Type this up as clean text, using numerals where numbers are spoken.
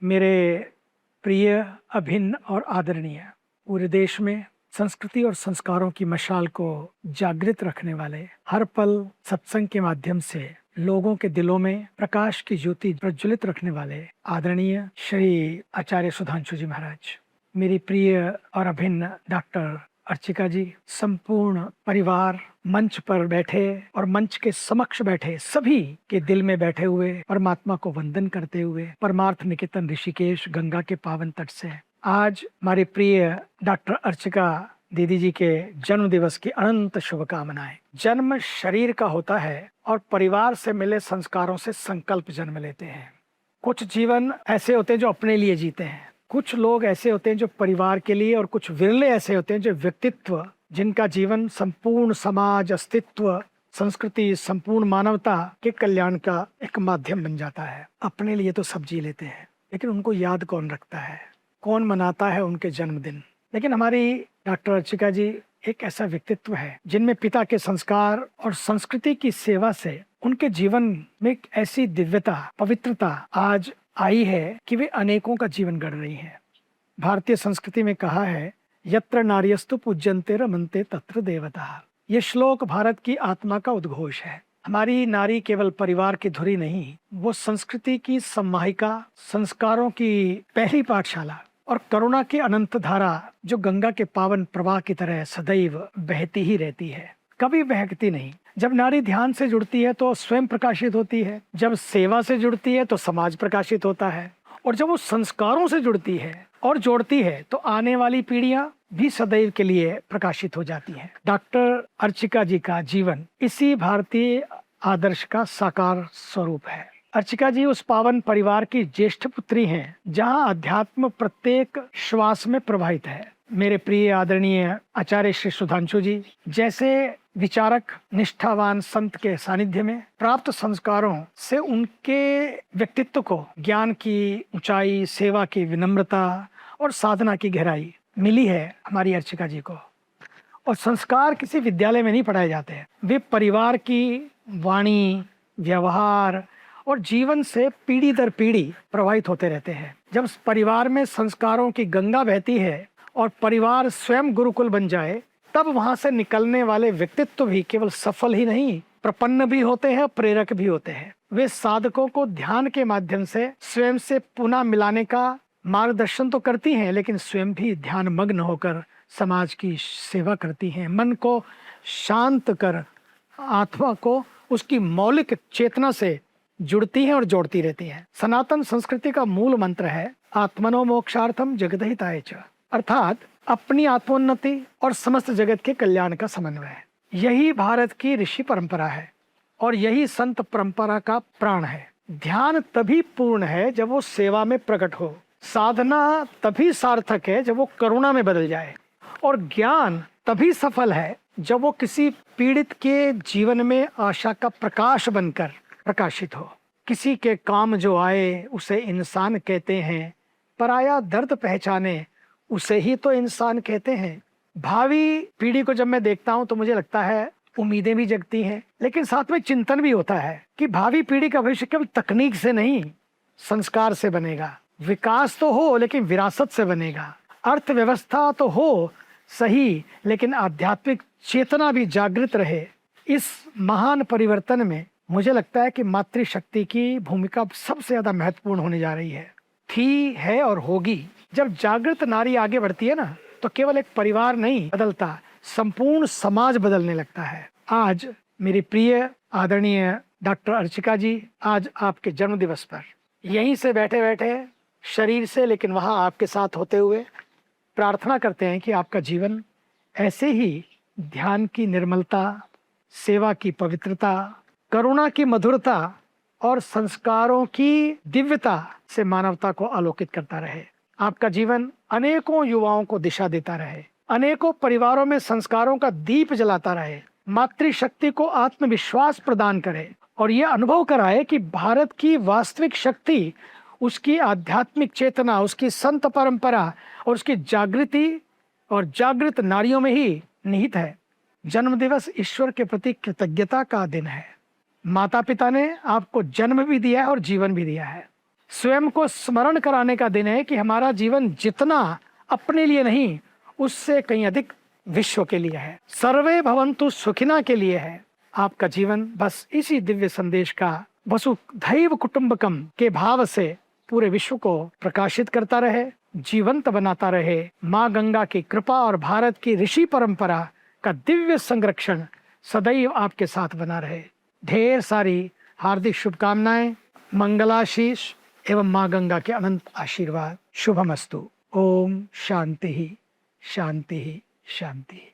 मेरे प्रिय, अभिन्न और आदरणीय, पूरे देश में संस्कृति और संस्कारों की मशाल को जागृत रखने वाले, हर पल सत्संग के माध्यम से लोगों के दिलों में प्रकाश की ज्योति प्रज्वलित रखने वाले आदरणीय श्री आचार्य सुधांशु जी महाराज, मेरी प्रिय और अभिन्न डॉक्टर अर्चिका जी, संपूर्ण परिवार, मंच पर बैठे और मंच के समक्ष बैठे सभी के दिल में बैठे हुए परमात्मा को वंदन करते हुए परमार्थ निकेतन ऋषिकेश गंगा के पावन तट से आज हमारी प्रिय डॉक्टर अर्चिका दीदी जी के जन्म दिवस की अनंत शुभकामनाएं। जन्म शरीर का होता है और परिवार से मिले संस्कारों से संकल्प जन्म लेते हैं। कुछ जीवन ऐसे होते हैं जो अपने लिए जीते हैं, कुछ लोग ऐसे होते हैं जो परिवार के लिए, और कुछ विरले ऐसे होते हैं जो व्यक्तित्व जिनका जीवन संपूर्ण समाज, अस्तित्व, संस्कृति, संपूर्ण मानवता के कल्याण का एक माध्यम बन जाता है। अपने लिए तो सब जी लेते हैं, लेकिन उनको याद कौन रखता है, कौन मनाता है उनके जन्मदिन। लेकिन हमारी डॉक्टर अर्चिका जी एक ऐसा व्यक्तित्व है जिनमें पिता के संस्कार और संस्कृति की सेवा से उनके जीवन में एक ऐसी दिव्यता, पवित्रता आज आई है कि वे अनेकों का जीवन गढ़ रही हैं। भारतीय संस्कृति में कहा है, यत्र नार्यस्तु पूज्यन्ते रमन्ते तत्र देवता। ये श्लोक भारत की आत्मा का उद्घोष है। हमारी नारी केवल परिवार की धुरी नहीं, वो संस्कृति की सम्माहिका, संस्कारों की पहली पाठशाला और करुणा की अनंत धारा जो गंगा के पावन प्रवाह की तरह सदैव बहती ही रहती है, कभी बहकती नहीं। जब नारी ध्यान से जुड़ती है तो स्वयं प्रकाशित होती है, जब सेवा से जुड़ती है तो समाज प्रकाशित होता है, और जब वो संस्कारों से जुड़ती है और जोड़ती है तो आने वाली पीढ़ियां भी सदैव के लिए प्रकाशित हो जाती हैं। डॉक्टर अर्चिका जी का जीवन इसी भारतीय आदर्श का साकार स्वरूप है। अर्चिका जी उस पावन परिवार की ज्येष्ठ पुत्री हैं जहां अध्यात्म प्रत्येक श्वास में प्रवाहित है। मेरे प्रिय आदरणीय आचार्य श्री सुधांशु जी जैसे विचारक, निष्ठावान संत के सानिध्य में प्राप्त संस्कारों से उनके व्यक्तित्व को ज्ञान की ऊंचाई, सेवा की विनम्रता और साधना की गहराई मिली है हमारी अर्चिका जी को। और संस्कार किसी विद्यालय में नहीं पढ़ाए जाते हैं, वे परिवार की वाणी, व्यवहार और जीवन से पीढ़ी दर पीढ़ी प्रभावित होते रहते हैं। जब परिवार में संस्कारों की गंगा बहती है और परिवार स्वयं गुरुकुल बन जाए, तब वहां से निकलने वाले व्यक्तित्व भी केवल सफल ही नहीं, प्रपन्न भी होते हैं, प्रेरक भी होते हैं। वे साधकों को ध्यान के माध्यम से स्वयं से पुनः मिलाने का मार्गदर्शन तो करती हैं, लेकिन स्वयं भी ध्यान मग्न होकर समाज की सेवा करती हैं। मन को शांत कर आत्मा को उसकी मौलिक चेतना से जुड़ती हैं और जोड़ती रहती हैं। सनातन संस्कृति का मूल मंत्र है, आत्मनो मोक्षार्थम जगदहिताय च, अर्थात अपनी आत्मोन्नति और समस्त जगत के कल्याण का समन्वय। यही भारत की ऋषि परंपरा है और यही संत परंपरा का प्राण है। ध्यान तभी पूर्ण है जब वो सेवा में प्रकट हो, साधना तभी सार्थक है जब वो करुणा में बदल जाए, और ज्ञान तभी सफल है जब वो किसी पीड़ित के जीवन में आशा का प्रकाश बनकर प्रकाशित हो। किसी के काम जो आए उसे इंसान कहते हैं, पराया दर्द पहचाने उसे ही तो इंसान कहते हैं। भावी पीढ़ी को जब मैं देखता हूं तो मुझे लगता है उम्मीदें भी जगती हैं, लेकिन साथ में चिंतन भी होता है कि भावी पीढ़ी का भविष्य केवल तकनीक से नहीं, संस्कार से बनेगा। विकास तो हो लेकिन विरासत से बनेगा, अर्थव्यवस्था तो हो सही लेकिन आध्यात्मिक चेतना भी जागृत रहे। इस महान परिवर्तन में मुझे लगता है कि मातृशक्ति की भूमिका सबसे ज्यादा महत्वपूर्ण होने जा रही है, थी, है और होगी। जब जागृत नारी आगे बढ़ती है ना, तो केवल एक परिवार नहीं बदलता, संपूर्ण समाज बदलने लगता है। आज मेरी प्रिय आदरणीय डॉक्टर अर्चिका जी, आज आपके जन्म दिवस पर यहीं से बैठे बैठे शरीर से, लेकिन वहां आपके साथ होते हुए प्रार्थना करते हैं कि आपका जीवन ऐसे ही ध्यान की निर्मलता, सेवा की पवित्रता, करुणा की मधुरता और संस्कारों की दिव्यता से मानवता को आलोकित करता रहे। आपका जीवन अनेकों युवाओं को दिशा देता रहे, अनेकों परिवारों में संस्कारों का दीप जलाता रहे, मातृशक्ति को आत्मविश्वास प्रदान करे और यह अनुभव कराए कि भारत की वास्तविक शक्ति उसकी आध्यात्मिक चेतना, उसकी संत परंपरा और उसकी जागृति और जागृत नारियों में ही निहित है। जन्म दिवस ईश्वर के प्रति कृतज्ञता का दिन है। माता पिता ने आपको जन्म भी दिया है और जीवन भी दिया है। स्वयं को स्मरण कराने का दिन है कि हमारा जीवन जितना अपने लिए नहीं, उससे कहीं अधिक विश्व के लिए है। सर्वे भवन्तु सुखिना के लिए है। आपका जीवन बस इसी दिव्य संदेश का, वसुधैव कुटुंबकम के भाव से पूरे विश्व को प्रकाशित करता रहे, जीवंत बनाता रहे। माँ गंगा की कृपा और भारत की ऋषि परंपरा का दिव्य संरक्षण सदैव आपके साथ बना रहे। ढेर सारी हार्दिक शुभकामनाएं, मंगलाशीष एवं माँ गंगा के अनंत आशीर्वाद। शुभमस्तु। ओम शांति ही शांति ही शांति।